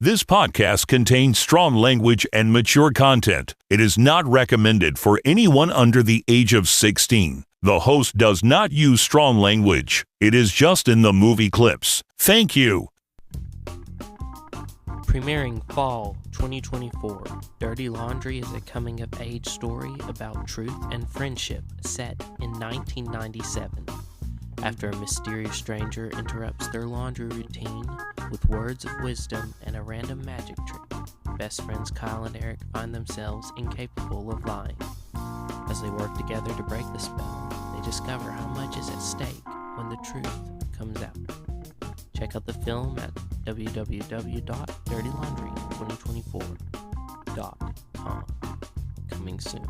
This podcast contains strong language and mature content. It is not recommended for anyone under the age of 16. The host does not use strong language. It is just in the movie clips. Thank you. Premiering fall 2024, Dirty Laundry is a coming-of-age story about truth and friendship set in 1997. After a mysterious stranger interrupts their laundry routine with words of wisdom and a random magic trick, best friends Kyle and Eric find themselves incapable of lying. As they work together to break the spell, they discover how much is at stake when the truth comes out. Check out the film at www.dirtylaundry2024.com. Coming soon.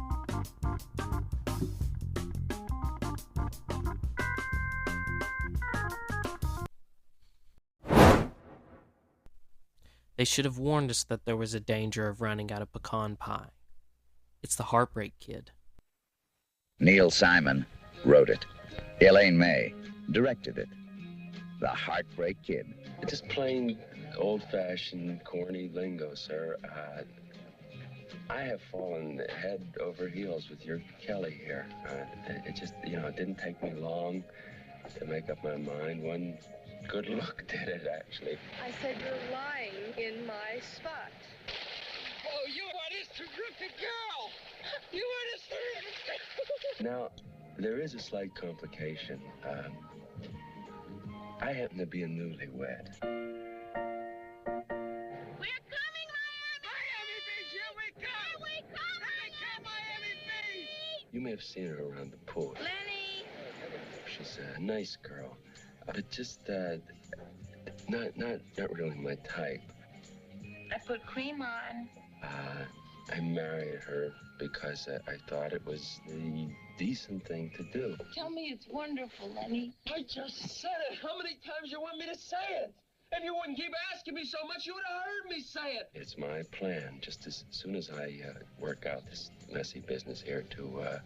They should have warned us that there was a danger of running out of pecan pie. It's the Heartbreak Kid. Neil Simon wrote it. Elaine May directed it. The Heartbreak Kid. It's just plain old-fashioned, corny lingo, sir. I have fallen head over heels with your Kelly here. It just, it didn't take me long to make up my mind. One good look did it, actually. I said you're lying in my spot. Oh, you are this terrific girl! You are this terrific girl! Now, there is a slight complication. I happen to be a newlywed. We're coming, Miami Beach! Here we come! Here we come! Here we come, Miami Beach! You may have seen her around the pool. Lenny! She's a nice girl, but just not really my type. I put cream on. I married her because I thought it was the decent thing to do. Tell me it's wonderful, Lenny. I just said it. How many times you want me to say it? If you wouldn't keep asking me so much, you would have heard me say it. It's my plan, just as soon as I work out this messy business here, to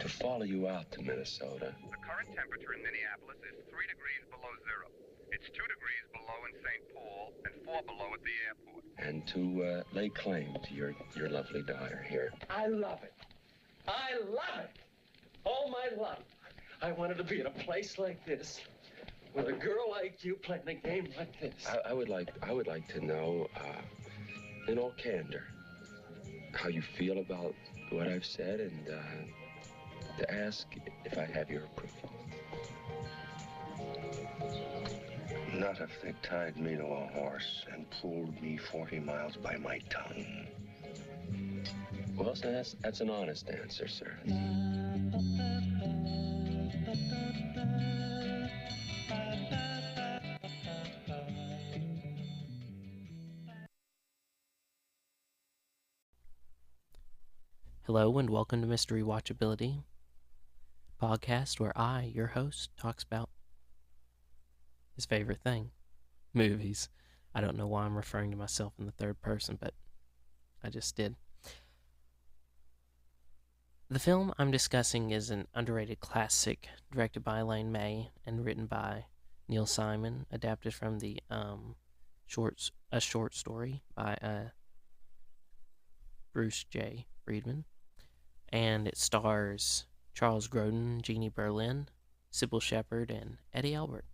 follow you out to Minnesota. The current temperature in Minneapolis is 3 degrees below zero. It's 2 degrees below in St. Paul and 4 below at the airport. And to lay claim to your lovely daughter here. I love it. I love it. All my life, I wanted to be in a place like this, with a girl like you playing a game like this. I would like to know, in all candor, how you feel about what I've said, and to ask if I have your approval. Not if they tied me to a horse and pulled me 40 miles by my tongue. Well, so that's an honest answer, sir. Hello and welcome to Re-Watchability, podcast where I, your host, talks about his favorite thing, movies. I don't know why I'm referring to myself in the third person, but I just did. The film I'm discussing is an underrated classic directed by Elaine May and written by Neil Simon, adapted from the a short story by Bruce J. Friedman. And it stars Charles Grodin, Jeanie, Cybill Shepherd, and Eddie Albert.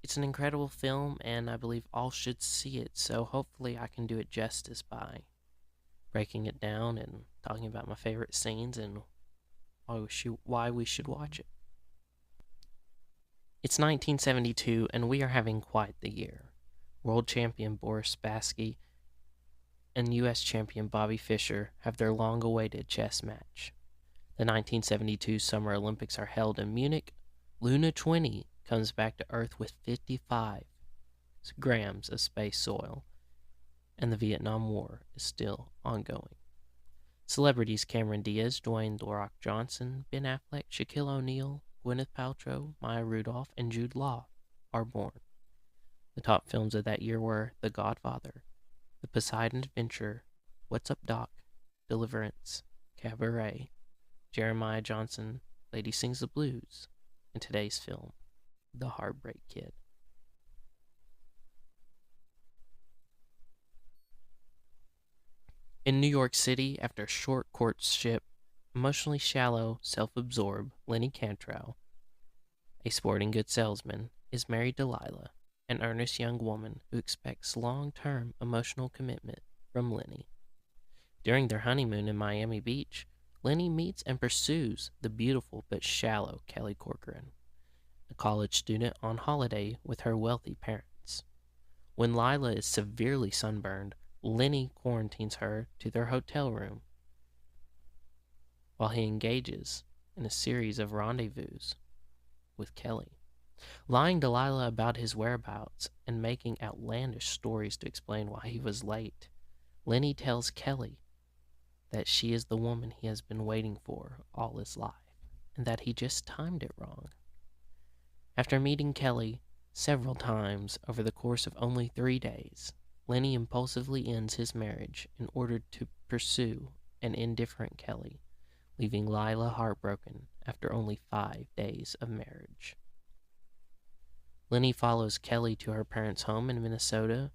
It's an incredible film, and I believe all should see it, so hopefully I can do it justice by breaking it down and talking about my favorite scenes and why we should watch it. It's 1972, and we are having quite the year. World champion Boris Spassky and U.S. champion Bobby Fischer have their long-awaited chess match. The 1972 Summer Olympics are held in Munich. Luna 20 comes back to Earth with 55 grams of space soil, and the Vietnam War is still ongoing. Celebrities Cameron Diaz, Dwayne "The Rock" Johnson, Ben Affleck, Shaquille O'Neal, Gwyneth Paltrow, Maya Rudolph, and Jude Law are born. The top films of that year were The Godfather, The Poseidon Adventure, What's Up Doc, Deliverance, Cabaret, Jeremiah Johnson, Lady Sings the Blues, and today's film, The Heartbreak Kid. In New York City, after a short courtship, emotionally shallow, self-absorbed Lenny Cantrell, a sporting goods salesman, is married to Lila, an earnest young woman who expects long-term emotional commitment from Lenny. During their honeymoon in Miami Beach, Lenny meets and pursues the beautiful but shallow Kelly Corcoran, a college student on holiday with her wealthy parents. When Lila is severely sunburned, Lenny quarantines her to their hotel room while he engages in a series of rendezvous with Kelly. Lying to Lila about his whereabouts and making outlandish stories to explain why he was late, Lenny tells Kelly that she is the woman he has been waiting for all his life, and that he just timed it wrong. After meeting Kelly several times over the course of only 3 days, Lenny impulsively ends his marriage in order to pursue an indifferent Kelly, leaving Lila heartbroken after only 5 days of marriage. Lenny follows Kelly to her parents' home in Minnesota,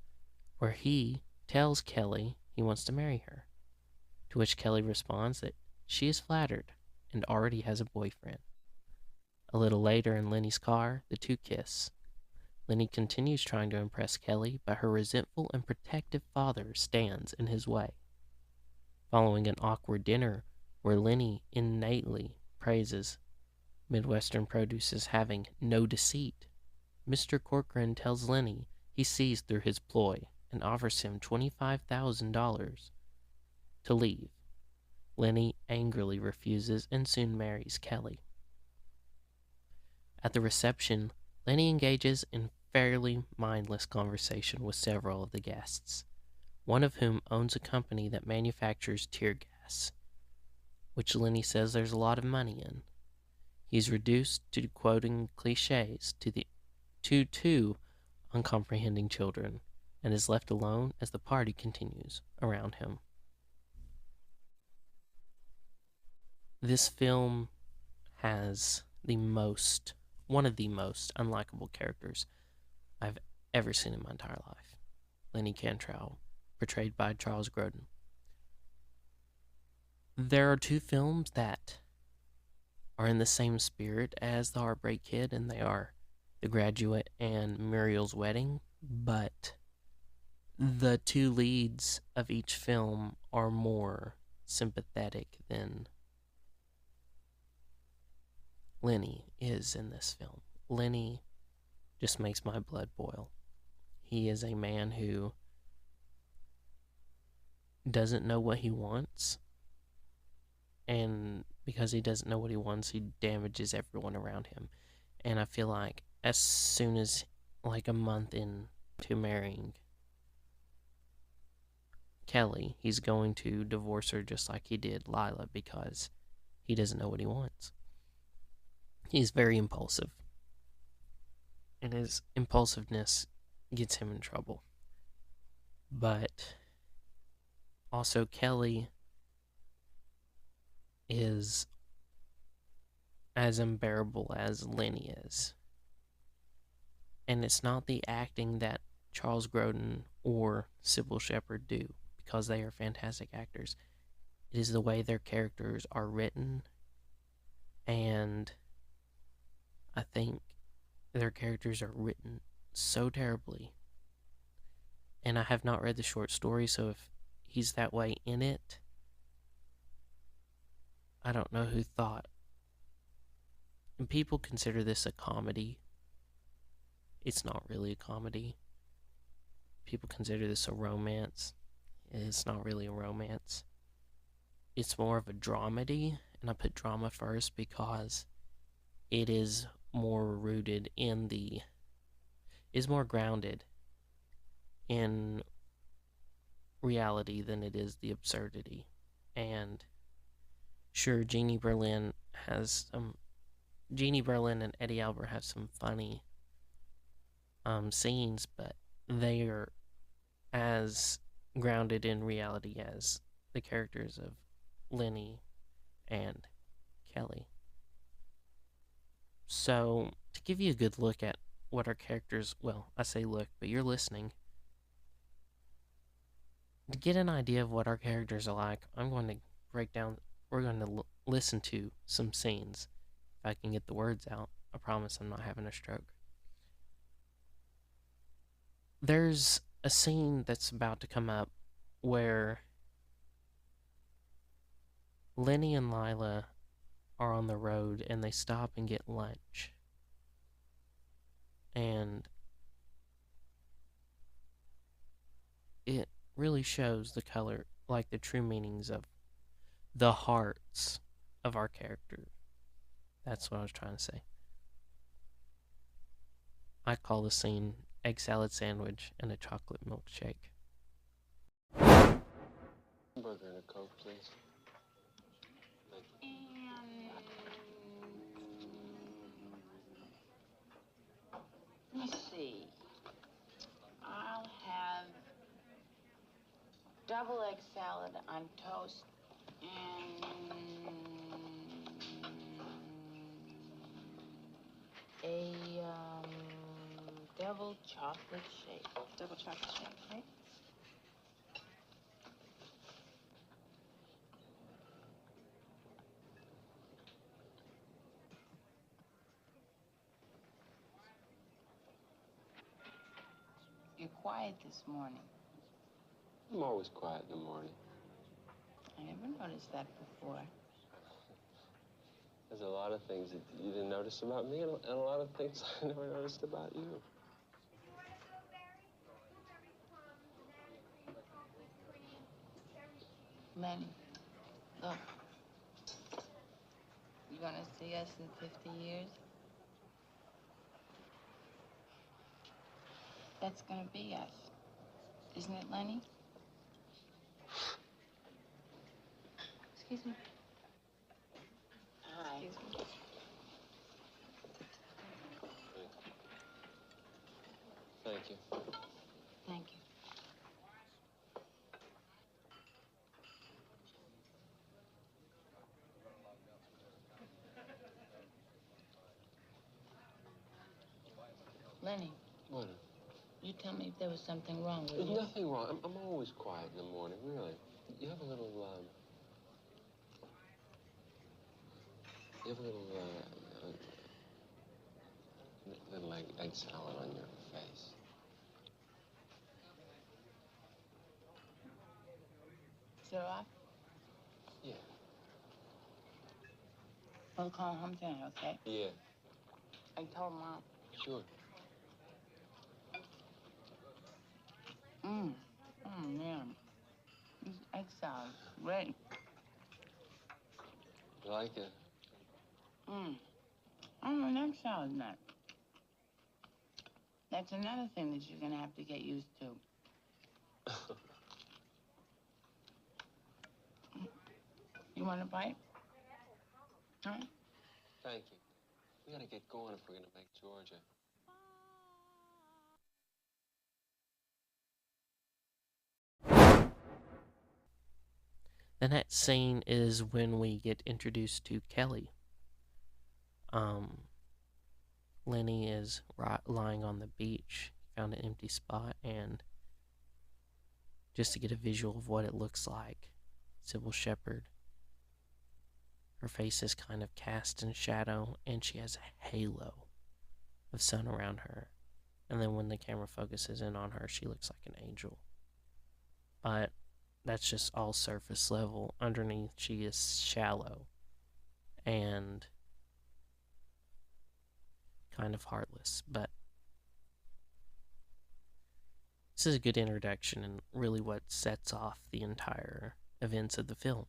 where he tells Kelly he wants to marry her, to which Kelly responds that she is flattered and already has a boyfriend. A little later in Lenny's car, the two kiss. Lenny continues trying to impress Kelly, but her resentful and protective father stands in his way. Following an awkward dinner where Lenny innately praises Midwestern produce as having no deceit, Mr. Corcoran tells Lenny he sees through his ploy and offers him $25,000 to leave. Lenny angrily refuses and soon marries Kelly. At the reception, Lenny engages in fairly mindless conversation with several of the guests, one of whom owns a company that manufactures tear gas, which Lenny says there's a lot of money in. He's reduced to quoting cliches to two uncomprehending children, and is left alone as the party continues around him. This film has one of the most unlikable characters I've ever seen in my entire life. Lenny Cantrell, portrayed by Charles Grodin. There are two films that are in the same spirit as The Heartbreak Kid, and they are The Graduate and Muriel's Wedding, but the two leads of each film are more sympathetic than Lenny is in this film. Lenny just makes my blood boil. He is a man who doesn't know what he wants, and because he doesn't know what he wants, he damages everyone around him. And I feel like as soon as, like a month into marrying Kelly, he's going to divorce her just like he did Lila, because he doesn't know what he wants. He's very impulsive, and his impulsiveness gets him in trouble. But also, Kelly is as unbearable as Lenny is. And it's not the acting that Charles Grodin or Cybill Shepherd do, because they are fantastic actors. It is the way their characters are written, and I think their characters are written so terribly. And I have not read the short story, so if he's that way in it, I don't know who thought. And people consider this a comedy. It's not really a comedy. People consider this a romance. It's not really a romance. It's more of a dramedy, and I put drama first because it is more rooted in is more grounded in reality than it is the absurdity. And sure, Jeanie Berlin and Eddie Albert have some funny scenes, but they are as grounded in reality as the characters of Lenny and Kelly. So, to give you a good look at what our characters, well, I say look, but you're listening. To get an idea of what our characters are like, I'm going to break down, we're going to listen to some scenes. If I can get the words out, I promise I'm not having a stroke. There's a scene that's about to come up where Lenny and Lila are on the road and they stop and get lunch. And it really shows the color, like the true meanings of the hearts of our characters. That's what I was trying to say. I call the scene egg salad sandwich and a chocolate milkshake. Burger and a Coke, please. Let me see. I'll have double egg salad on toast and a double chocolate shake. Double chocolate shake, right? You're quiet this morning. I'm always quiet in the morning. I never noticed that before. There's a lot of things that you didn't notice about me, and a lot of things I never noticed about you. Lenny, look. You gonna see us in 50 years? That's gonna be us. Isn't it, Lenny? Excuse me. Hi. Excuse me. Thank you. Thank you. Lenny. What? You tell me if there was something wrong with There's you. nothing wrong. I'm always quiet in the morning, really. You have a little, little egg salad on your face. So I? Yeah. We'll call home tonight, okay? Yeah. I told Mom. Sure. Oh, man. This egg salad, great. You like it? I'm an egg salad nut. That's another thing that you're gonna have to get used to. You want a bite? Huh? Thank you. We gotta get going if we're gonna make Georgia. The next scene is when we get introduced to Kelly. Lenny is lying on the beach, found an empty spot, and just to get a visual of what it looks like, Cybill Shepherd. Her face is kind of cast in shadow, and she has a halo of sun around her. And then when the camera focuses in on her, she looks like an angel. But that's just all surface level. Underneath, she is shallow and kind of heartless. But this is a good introduction and really what sets off the entire events of the film.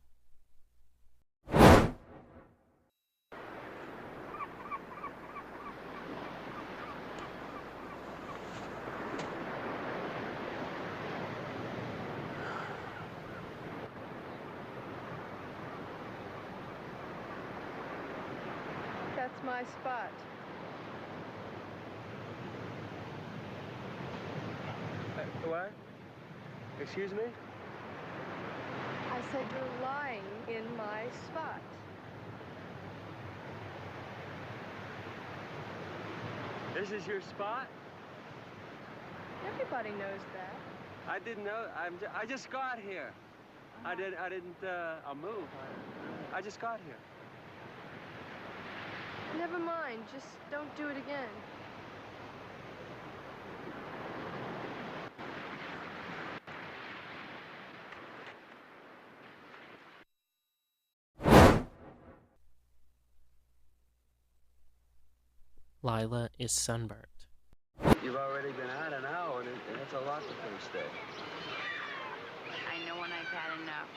That's my spot. What? Excuse me? I said you're lying in my spot. This is your spot? Everybody knows that. I didn't know. I just got here. I didn't. I'll move. I just got here. Never mind. Just don't do it again. Lila is sunburnt. You've already been out an hour, and that's a lot the first day. I know when I've had enough.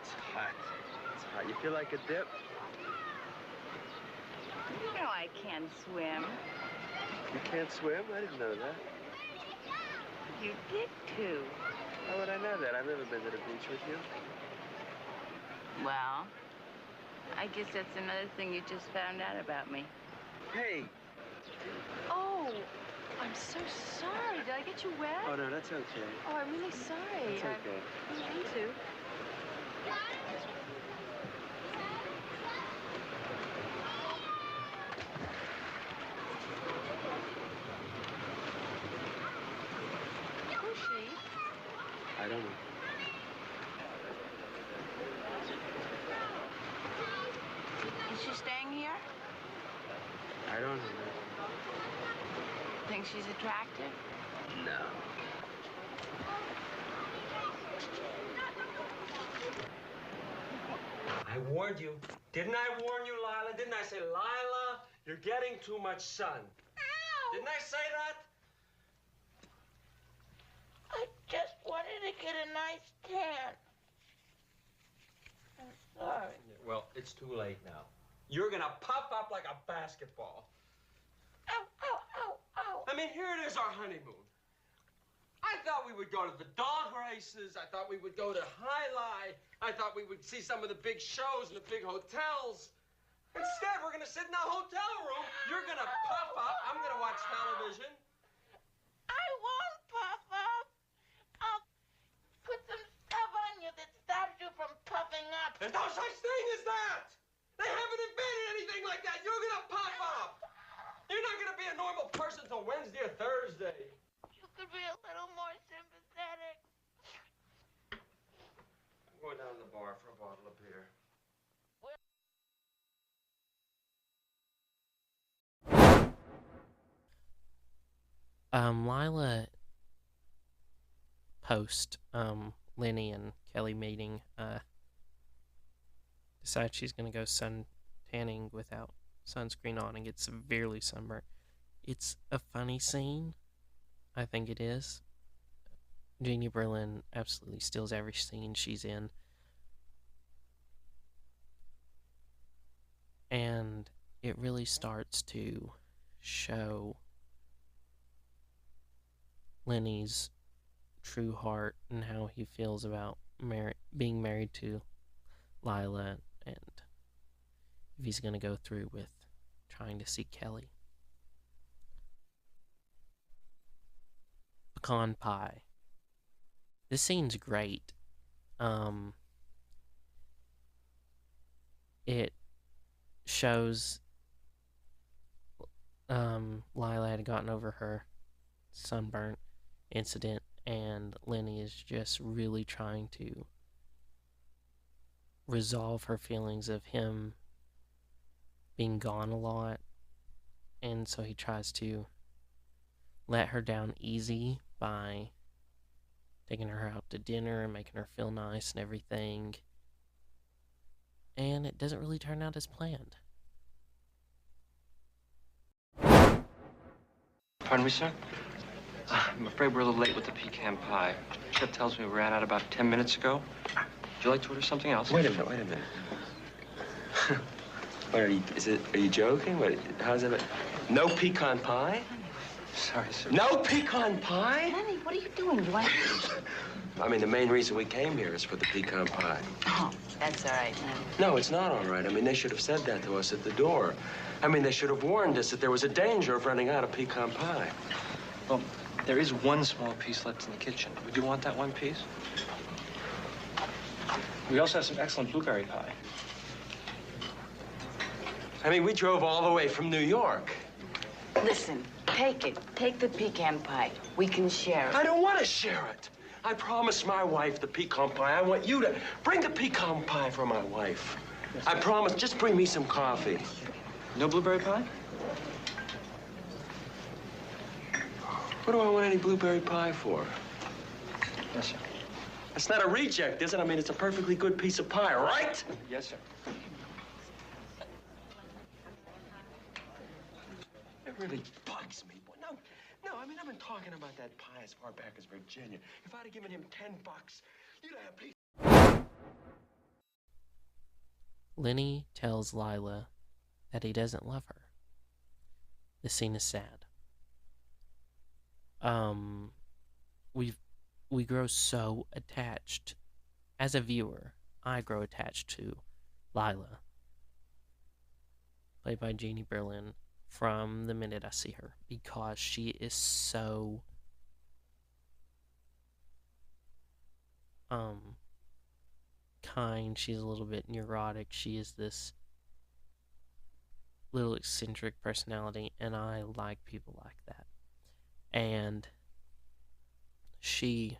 It's hot. It's hot. You feel like a dip? You know I can't swim. You can't swim? I didn't know that. You did too. How would I know that? I've never been to the beach with you. Well, I guess that's another thing you just found out about me. Hey! Oh, I'm so sorry. Did I get you wet? Oh, no, that's okay. Oh, I'm really sorry. That's okay. I didn't mean to. Who's she? I don't know. Is she staying here? I don't know. Think she's attractive? No. I warned you. Didn't I warn you, Lila? Didn't I say, Lila, you're getting too much sun? Ow! Didn't I say that? I just wanted to get a nice tan. I'm sorry. Well, it's too late now. You're gonna puff up like a basketball. Ow, ow, ow, ow. I mean, here it is, our honeymoon. I thought we would go to the dog races. I thought we would go to High Lie. I thought we would see some of the big shows in the big hotels. Instead, we're gonna sit in a hotel room. You're gonna puff up. I'm gonna watch television. I won't puff up. I'll put some stuff on you that stops you from puffing up. There's no such thing as that. They haven't invented anything like that. You're gonna puff up. You're not gonna be a normal person till Wednesday or Thursday. You could be a little more sympathetic. I'm going down to the bar for a bottle of beer. Lila post Lenny and Kelly meeting decides she's gonna go sun tanning without sunscreen on and get severely sunburnt. It's a funny scene. I think it is. Jeanie Berlin absolutely steals every scene she's in. And it really starts to show Lenny's true heart and how he feels about being married to Lila, and if he's going to go through with trying to see Kelly. Pecan pie. This scene's great. It shows Lila had gotten over her sunburnt incident, and Lenny is just really trying to resolve her feelings of him being gone a lot, and so he tries to let her down easy by taking her out to dinner and making her feel nice and everything, and it doesn't really turn out as planned. Pardon me, sir? I'm afraid we're a little late with the pecan pie. Chef tells me we ran out about 10 minutes ago. Would you like to order something else? Wait a minute. What are you joking? How's that? No pecan pie? Sorry, sir. No pecan pie? Lenny, what are you doing? Do I... I mean, the main reason we came here is for the pecan pie. Oh, that's all right, Lenny. No, it's not all right. I mean, they should have said that to us at the door. I mean, they should have warned us that there was a danger of running out of pecan pie. Well, there is one small piece left in the kitchen. Would you want that one piece? We also have some excellent blueberry pie. I mean, we drove all the way from New York. Listen, take it. Take the pecan pie. We can share it. I don't want to share it. I promised my wife the pecan pie. I want you to bring the pecan pie for my wife. I promise. Just bring me some coffee. No blueberry pie? What do I want any blueberry pie for? Yes, sir. It's not a reject, is it? I mean, it's a perfectly good piece of pie, right? Yes, sir. It really bugs me. No, I mean, I've been talking about that pie as far back as Virginia. If I'd have given him $10, you'd have a piece. Lenny tells Lila that he doesn't love her. The scene is sad. We grow so attached. As a viewer, I grow attached to Lila, played by Jeanie Berlin, from the minute I see her, because she is so kind. She's a little bit neurotic. She is this little eccentric personality, and I like people like that. And she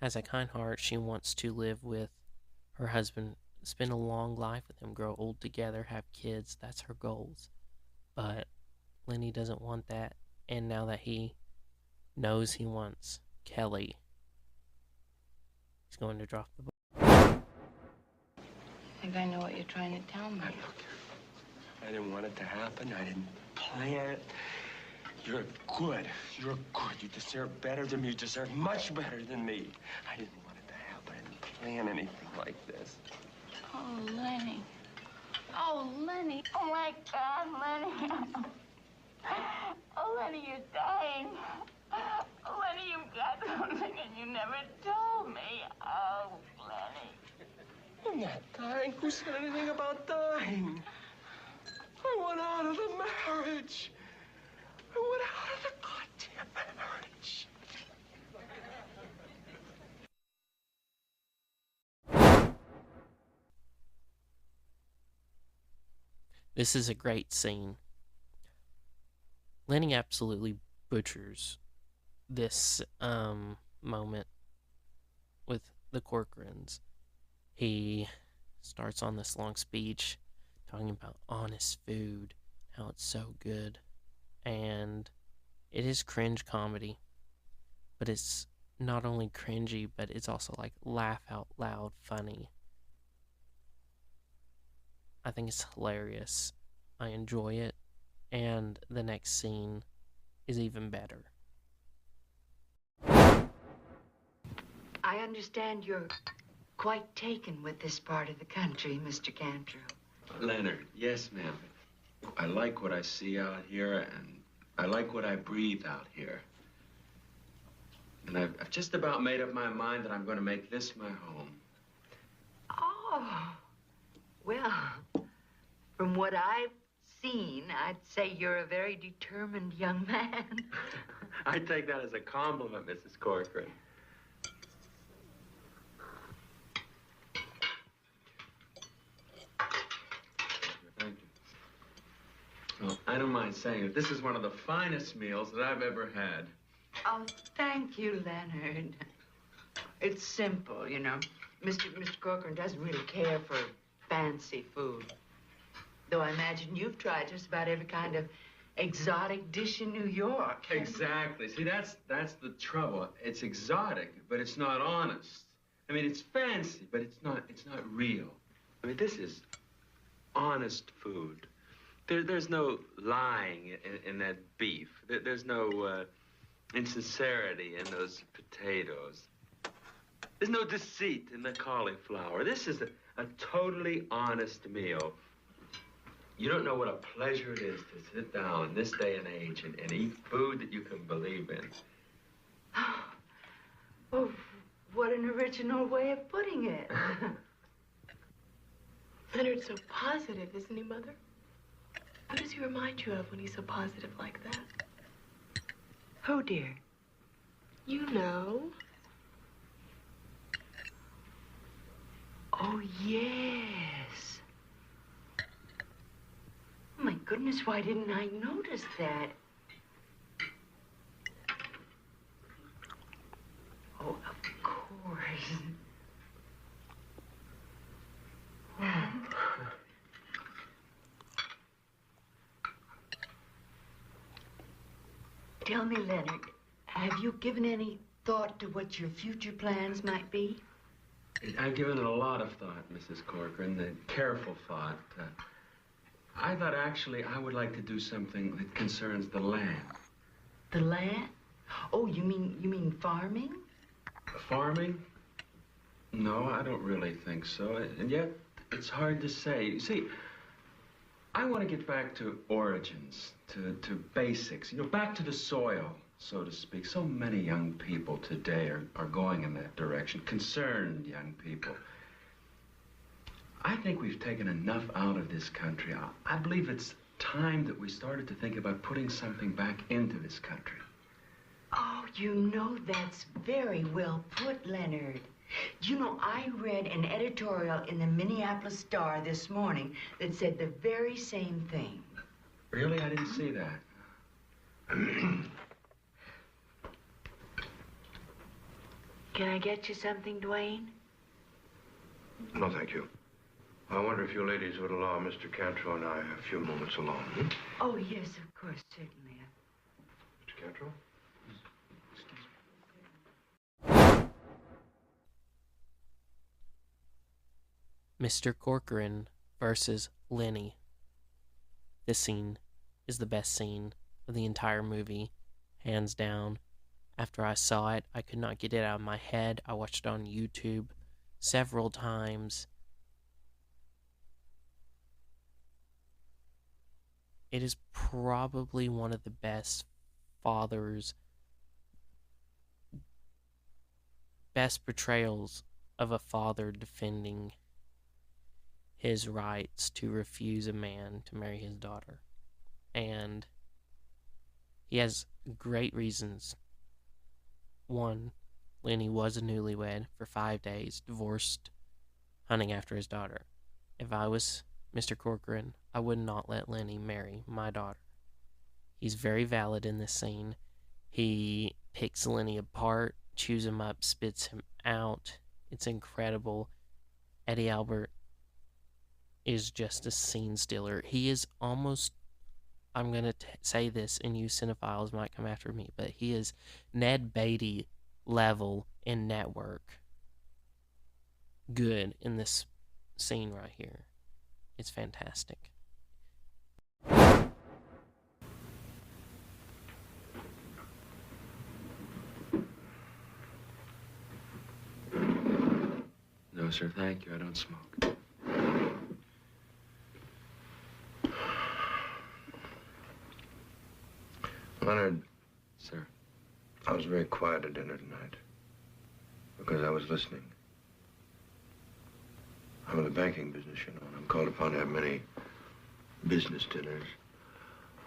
has a kind heart. She wants to live with her husband, spend a long life with him, grow old together, have kids. That's her goals. But Lenny doesn't want that. And now that he knows he wants Kelly, he's going to drop the book. I think I know what you're trying to tell me. Look, I didn't want it to happen. I didn't plan it. You're good. You're good. You deserve better than me. You deserve much better than me. I didn't want it to happen. I didn't plan anything like this. Oh, Lenny. Oh, Lenny. Oh, my God, Lenny. Oh, Lenny, you're dying. Oh, Lenny, you've got something and you never told me. Oh, Lenny. I'm not dying. Who said anything about dying? I want out of the marriage. I want out of the goddamn marriage. This is a great scene. Lenny absolutely butchers this moment with the Corcorans. He starts on this long speech talking about honest food, how it's so good. And it is cringe comedy, but it's not only cringy, but it's also like laugh out loud funny. I think it's hilarious. I enjoy it. And the next scene is even better. I understand you're quite taken with this part of the country, Mr. Cantrell. Leonard, yes, ma'am. I like what I see out here, and I like what I breathe out here. And I've just about made up my mind that I'm going to make this my home. Oh, well, from what I've seen, I'd say you're a very determined young man. I take that as a compliment, Mrs. Corcoran. Thank you. Well, I don't mind saying it. This is one of the finest meals that I've ever had. Oh, thank you, Leonard. It's simple, you know. Mr. Corcoran doesn't really care for fancy food. Though I imagine you've tried just about every kind of exotic dish in New York. Exactly. See, that's the trouble. It's exotic, but it's not honest. I mean, it's fancy, but it's not real. I mean, this is honest food. There's no lying in that beef. There's no insincerity in those potatoes. There's no deceit in the cauliflower. This is a totally honest meal. You don't know what a pleasure it is to sit down this day and age and eat food that you can believe in. Oh, what an original way of putting it. Leonard's so positive, isn't he, Mother? Who does he remind you of when he's so positive like that? Who, dear? You know. Oh, yes. goodness, why didn't I notice that? Oh, of course. Tell me, Leonard, have you given any thought to what your future plans might be? I've given it a lot of thought, Mrs. Corcoran, careful thought. I thought actually I would like to do something that concerns the land. The land? Oh, you mean farming? Farming? No, I don't really think so. And yet, it's hard to say. You see, I want to get back to origins, to basics, back to the soil, so to speak. So many young people today are going in that direction, concerned young people. I think we've taken enough out of this country. I believe it's time that we started to think about putting something back into this country. Oh, that's very well put, Leonard. I read an editorial in the Minneapolis Star this morning that said the very same thing. Really? I didn't see that. Can I get you something, Dwayne? No, thank you. I wonder if you ladies would allow Mr. Cantrell and I a few moments alone. Hmm? Oh, yes, of course, certainly. Mr. Cantrell? Mr. Corcoran versus Lenny. This scene is the best scene of the entire movie, hands down. After I saw it, I could not get it out of my head. I watched it on YouTube several times. It is probably one of the best portrayals of a father defending his rights to refuse a man to marry his daughter. And he has great reasons. One, Lenny was a newlywed for 5 days, divorced, hunting after his daughter. If I was Mr. Corcoran, I would not let Lenny marry my daughter. He's very valid in this scene. He picks Lenny apart, chews him up, spits him out. It's incredible. Eddie Albert is just a scene stealer. He is almost, I'm going to say this, and you cinephiles might come after me, but he is Ned Beatty level in Network good in this scene right here. It's fantastic. No, sir, thank you. I don't smoke. Leonard. Sir. I was very quiet at dinner tonight because I was listening. I'm in the banking business, and I'm called upon to have many business dinners.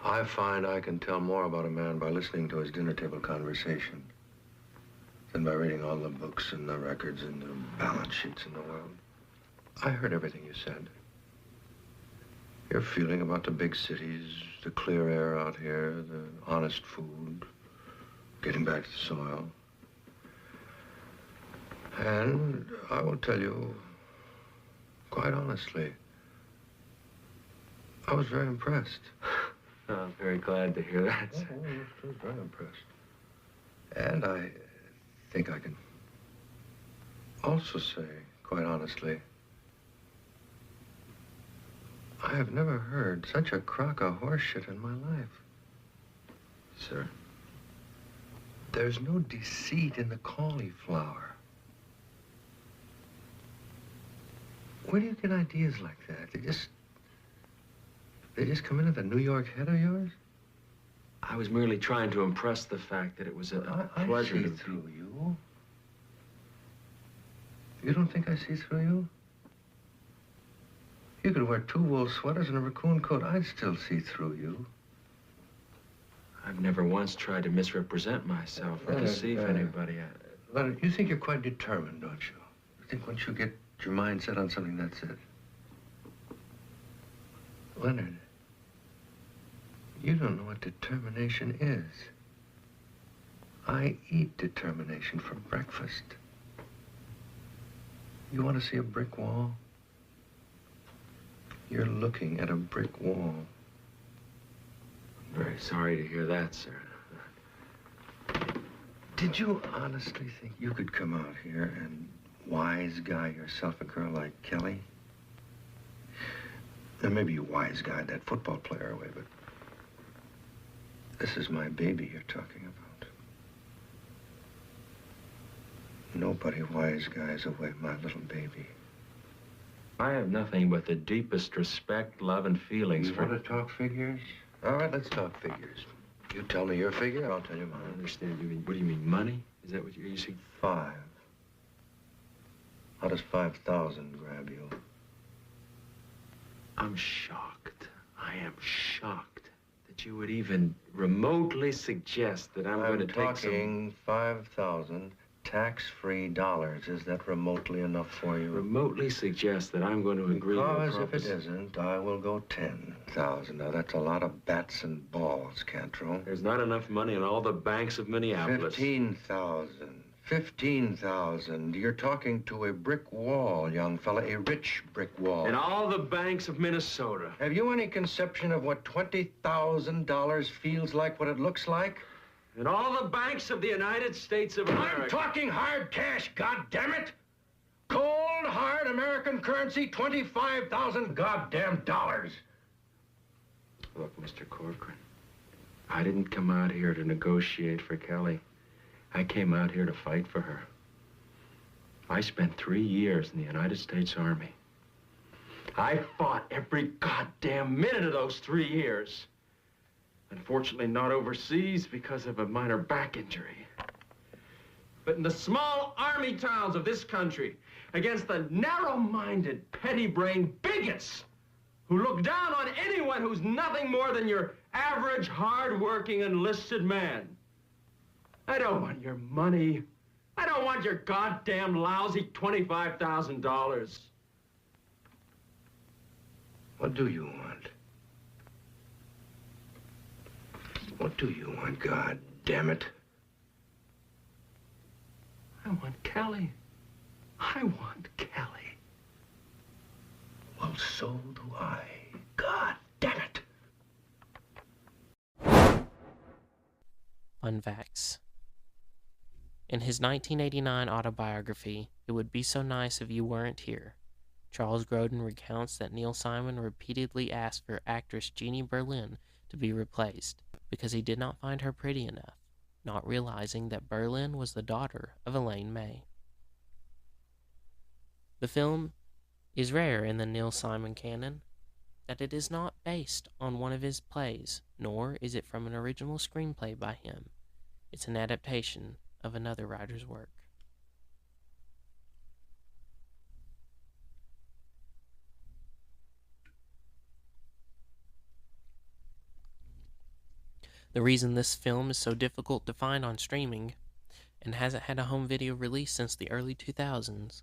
I find I can tell more about a man by listening to his dinner table conversation than by reading all the books and the records and the balance sheets in the world. I heard everything you said. Your feeling about the big cities, the clear air out here, the honest food, getting back to the soil. And I will tell you, quite honestly, I was very impressed. I'm very glad to hear that. Oh, I was very impressed. And I think I can also say, quite honestly, I have never heard such a crock of horse shit in my life. Sir? There's no deceit in the cauliflower. Where do you get ideas like that? They just come into the New York head of yours? I was merely trying to impress the fact that it was a pleasure to see through you. You don't think I see through you? You could wear 2 wool sweaters and a raccoon coat. I'd still see through you. I've never once tried to misrepresent myself or deceive anybody. Leonard, you think you're quite determined, don't you? You think once you get your mind set on something, that's it. Leonard, You don't know what determination is. I eat determination for breakfast. You want to see a brick wall? You're looking at a brick wall. I'm very sorry to hear that, sir. Did you honestly think you could come out here and wise guy yourself a girl like Kelly? Now, maybe you wise guyed that football player away, but this is my baby you're talking about. Nobody wise guys away my little baby. I have nothing but the deepest respect, love, and feelings for... You want to talk figures? All right, let's talk figures. You tell me your figure, I'll tell you I mine. don't understand. What do you mean, money? Is that what you're using? 5. How does 5,000 grab you? I'm shocked. I am shocked that you would even remotely suggest that I'm going to take some... talking 5,000 tax-free dollars. Is that remotely enough for you? Remotely suggest that I'm going to agree to a Because if it proposition. isn't, I will go 10,000. Now, that's a lot of bats and balls, Cantrell. There's not enough money in all the banks of Minneapolis. 15,000. 15,000. You're talking to a brick wall, young fella, a rich brick wall. In all the banks of Minnesota. Have you any conception of what $20,000 feels like, what it looks like? In all the banks of the United States of America. I'm talking hard cash, goddammit! Cold, hard American currency, 25,000 goddamn dollars. Look, Mr. Corcoran, I didn't come out here to negotiate for Kelly. I came out here to fight for her. I spent 3 years in the United States Army. I fought every goddamn minute of those 3 years. Unfortunately, not overseas because of a minor back injury. But in the small army towns of this country, against the narrow-minded, petty-brained bigots who look down on anyone who's nothing more than your average, hard-working, enlisted man. I don't want your money. I don't want your goddamn lousy $25,000. What do you want? What do you want, God damn it? I want Kelly. I want Kelly. Well, so do I. God damn it. Fun facts. In his 1989 autobiography, It Would Be So Nice If You Weren't Here, Charles Grodin recounts that Neil Simon repeatedly asked for actress Jeanie Berlin to be replaced because he did not find her pretty enough, not realizing that Berlin was the daughter of Elaine May. The film is rare in the Neil Simon canon that it is not based on one of his plays, nor is it from an original screenplay by him. It's an adaptation of another writer's work. The reason this film is so difficult to find on streaming and hasn't had a home video release since the early 2000s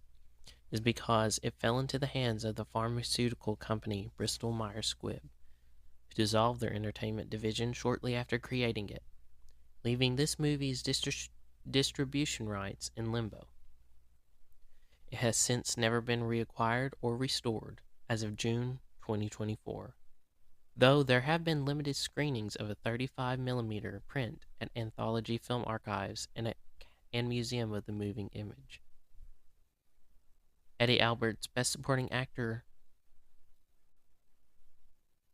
is because it fell into the hands of the pharmaceutical company Bristol Myers Squibb, who dissolved their entertainment division shortly after creating it, leaving this movie's distribution rights in limbo. It has since never been reacquired or restored as of June 2024, though there have been limited screenings of a 35mm print at Anthology Film Archives and Museum of the Moving Image. Eddie Albert's Best Supporting Actor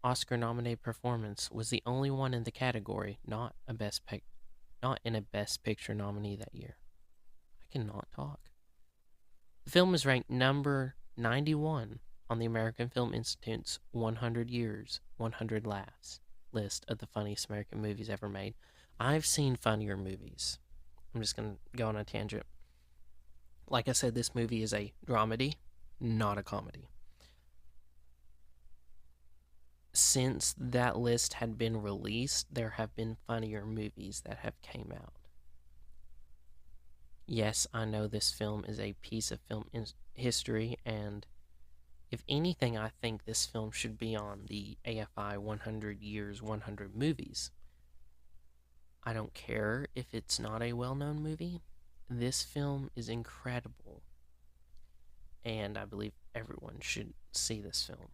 Oscar-nominated performance was the only one in the category, not in a Best Picture nominee that year. I cannot talk. The film is ranked number 91 on the American Film Institute's 100 Years, 100 Laughs list of the funniest American movies ever made. I've seen funnier movies. I'm just going to go on a tangent. Like I said, this movie is a dramedy, not a comedy. Since that list had been released, there have been funnier movies that have came out. Yes, I know this film is a piece of film history, and If anything, I think this film should be on the AFI 100 Years, 100 Movies. I don't care if it's not a well-known movie. This film is incredible. And I believe everyone should see this film.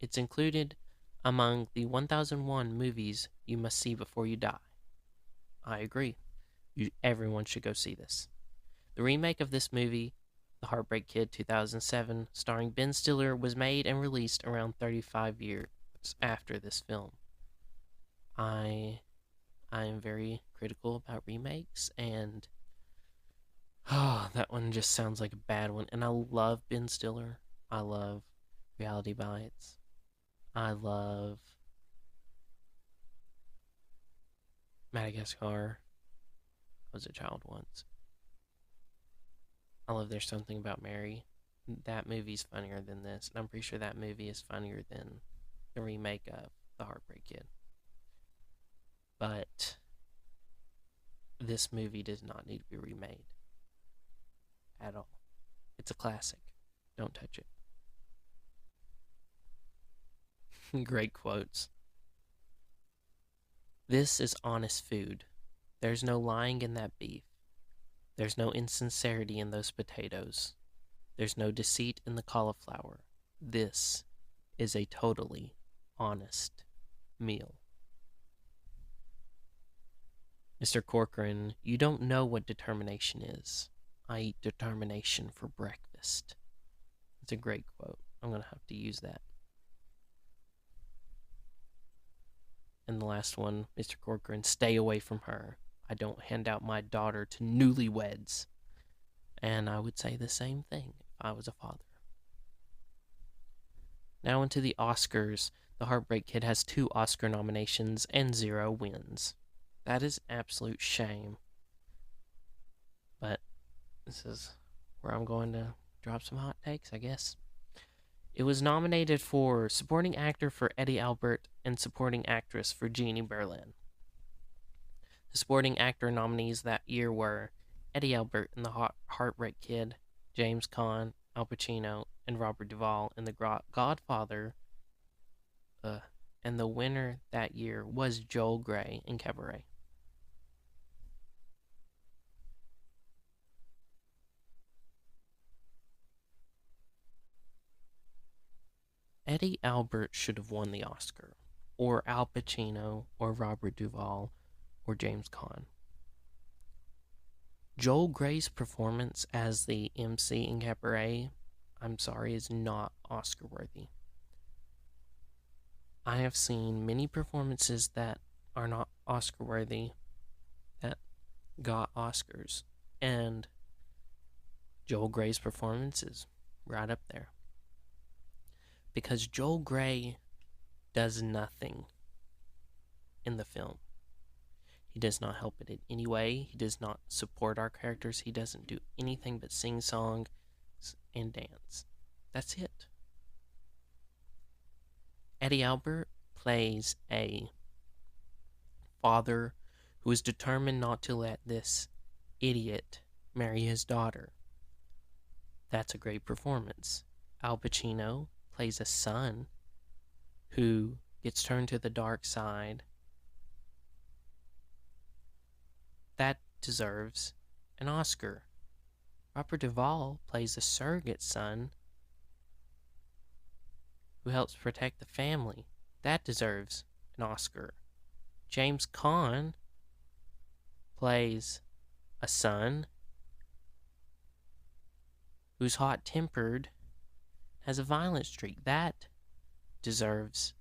It's included among the 1001 movies you must see before you die. I agree. Everyone should go see this. The remake of this movie, The Heartbreak Kid 2007, starring Ben Stiller, was made and released around 35 years after this film. I am very critical about remakes, and that one just sounds like a bad one. And I love Ben Stiller. I love Reality Bites. I love Madagascar. I was a child once. I love There's Something About Mary. That movie's funnier than this, and I'm pretty sure that movie is funnier than the remake of The Heartbreak Kid. But this movie does not need to be remade at all. It's a classic. Don't touch it. Great quotes. This is honest food. There's no lying in that beef. There's no insincerity in those potatoes. There's no deceit in the cauliflower. This is a totally honest meal. Mr. Corcoran, you don't know what determination is. I eat determination for breakfast. It's a great quote. I'm going to have to use that. And the last one, Mr. Corcoran, stay away from her. I don't hand out my daughter to newlyweds. And I would say the same thing if I was a father. Now into the Oscars. The Heartbreak Kid has 2 Oscar nominations and 0 wins. That is absolute shame. But this is where I'm going to drop some hot takes, I guess. It was nominated for Supporting Actor for Eddie Albert and Supporting Actress for Jeanie Berlin. The Supporting Actor nominees that year were Eddie Albert in The Heartbreak Kid, James Caan, Al Pacino, and Robert Duvall in The Godfather. And the winner that year was Joel Grey in Cabaret. Eddie Albert should have won the Oscar, or Al Pacino, or Robert Duvall, or James Caan. Joel Grey's performance as the MC in Cabaret, I'm sorry, is not Oscar-worthy. I have seen many performances that are not Oscar-worthy that got Oscars, and Joel Grey's performance is right up there. Because Joel Grey does nothing in the film. He does not help it in any way. He does not support our characters. He doesn't do anything but sing songs and dance. That's it. Eddie Albert plays a father who is determined not to let this idiot marry his daughter. That's a great performance. Al Pacino plays a son who gets turned to the dark side. That deserves an Oscar. Robert Duvall plays a surrogate son who helps protect the family. That deserves an Oscar. James Caan plays a son who's hot-tempered, has a violent streak. That deserves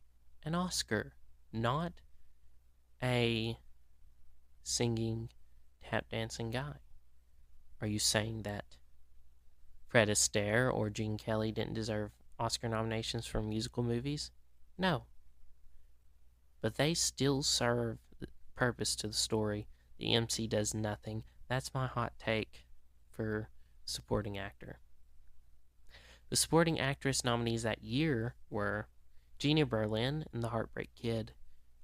an Oscar, not a singing, tap-dancing guy. Are you saying that Fred Astaire or Gene Kelly didn't deserve Oscar nominations for musical movies? No. But they still serve the purpose to the story. The MC does nothing. That's my hot take for supporting actor. The supporting actress nominees that year were Jeanie Berlin in The Heartbreak Kid,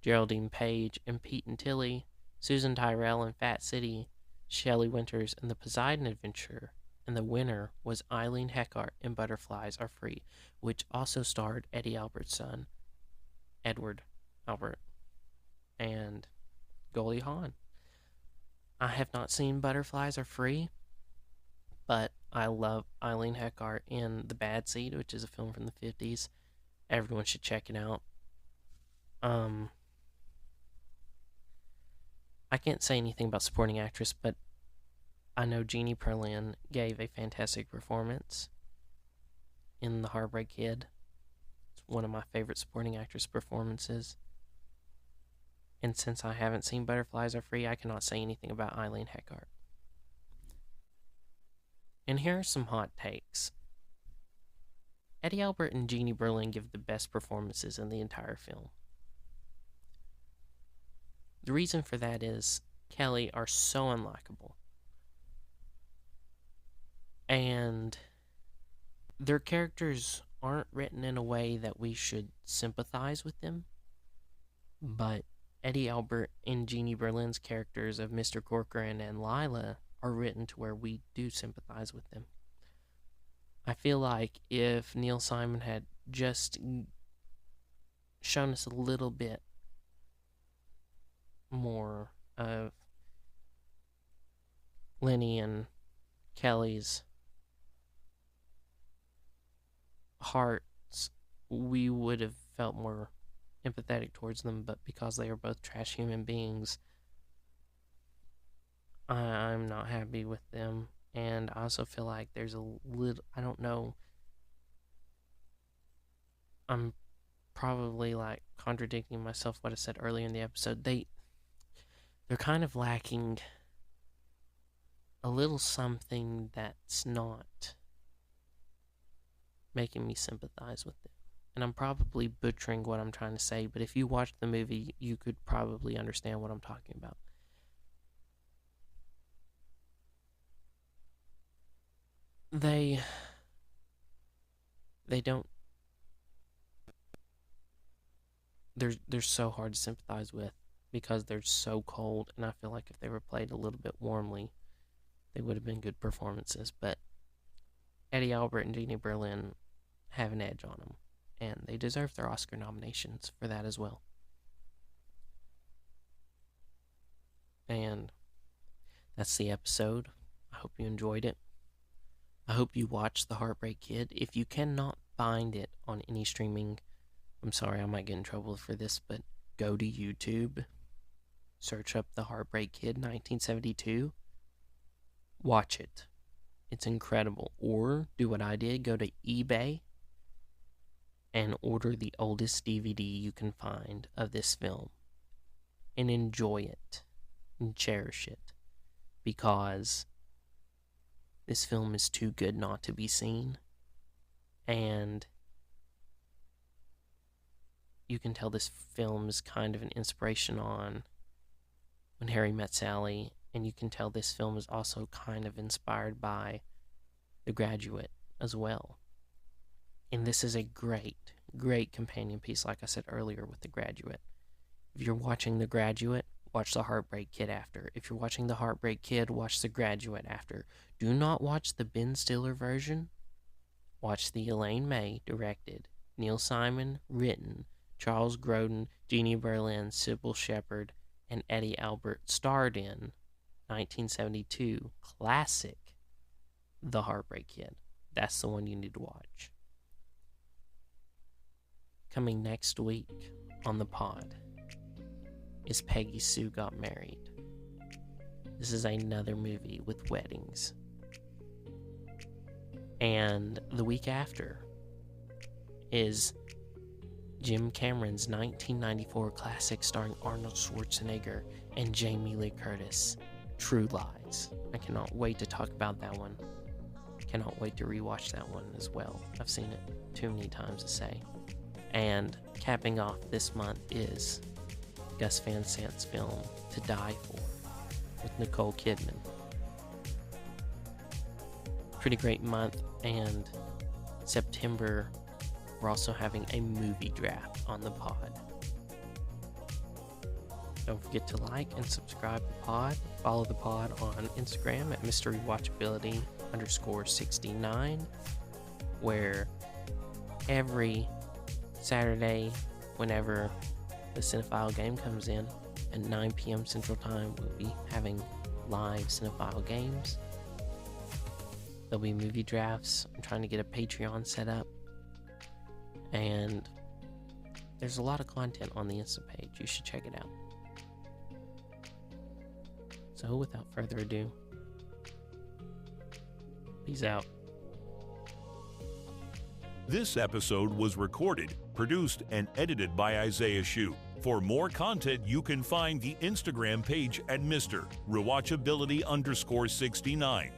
Geraldine Page in Pete and Tilly, Susan Tyrrell in Fat City, Shelley Winters in The Poseidon Adventure, and the winner was Eileen Heckart in Butterflies Are Free, which also starred Eddie Albert's son, Edward Albert, and Goldie Hawn. I have not seen Butterflies Are Free, but I love Eileen Heckart in The Bad Seed, which is a film from the 50s. Everyone should check it out. I can't say anything about supporting actress, but I know Jeanie Perlin gave a fantastic performance in The Heartbreak Kid. It's one of my favorite supporting actress performances. And since I haven't seen Butterflies Are Free, I cannot say anything about Eileen Heckart. And here are some hot takes. Eddie Albert and Jeanie Berlin give the best performances in the entire film. The reason for that is Kelly are so unlikable. And their characters aren't written in a way that we should sympathize with them. But Eddie Albert and Jeanie Berlin's characters of Mr. Corcoran and Lila are written to where we do sympathize with them. I feel like if Neil Simon had just shown us a little bit more of Lenny and Kelly's hearts, we would have felt more empathetic towards them, but because they are both trash human beings, I'm not happy with them. And I also feel like there's a little, I don't know, I'm probably like contradicting myself what I said earlier in the episode. They're kind of lacking a little something that's not making me sympathize with them. And I'm probably butchering what I'm trying to say, but if you watch the movie, you could probably understand what I'm talking about. They don't, they're so hard to sympathize with because they're so cold, and I feel like if they were played a little bit warmly, they would have been good performances. But Eddie Albert and Jeanie Berlin have an edge on them, and they deserve their Oscar nominations for that as well. And that's the episode. I hope you enjoyed it. I hope you watched The Heartbreak Kid. If you cannot find it on any streaming, I'm sorry, I might get in trouble for this, but go to YouTube, search up The Heartbreak Kid 1972, watch it. It's incredible. Or do what I did, go to eBay and order the oldest DVD you can find of this film and enjoy it and cherish it, because this film is too good not to be seen. And you can tell this film is kind of an inspiration on When Harry Met Sally, and you can tell this film is also kind of inspired by The Graduate as well. And this is a great, great companion piece, like I said earlier, with The Graduate. If you're watching The Graduate, watch The Heartbreak Kid after. If you're watching The Heartbreak Kid, watch The Graduate after. Do not watch the Ben Stiller version. Watch the Elaine May directed, Neil Simon written, Charles Grodin, Jeanie Berlin, Cybill Shepherd, and Eddie Albert starred in 1972 classic The Heartbreak Kid. That's the one you need to watch. Coming next week on the pod is Peggy Sue Got Married. This is another movie with weddings. And the week after is Jim Cameron's 1994 classic starring Arnold Schwarzenegger and Jamie Lee Curtis, True Lies. I cannot wait to talk about that one. Cannot wait to rewatch that one as well. I've seen it too many times to say. And capping off this month is Gus Van Sant's film To Die For with Nicole Kidman. Pretty great month. And September, we're also having a movie draft on the pod. Don't forget to like and subscribe to the pod. Follow the pod on Instagram at Mystery Watchability Re-Watchability_69, where every Saturday, whenever the Cinephile game comes in at 9 p.m. Central Time, we'll be having live Cinephile games. There'll be movie drafts. I'm trying to get a Patreon set up. And there's a lot of content on the Insta page. You should check it out. So without further ado, peace out. This episode was recorded, produced, and edited by Izaiah Shu. For more content, you can find the Instagram page at Mr. Re-Watchability_69.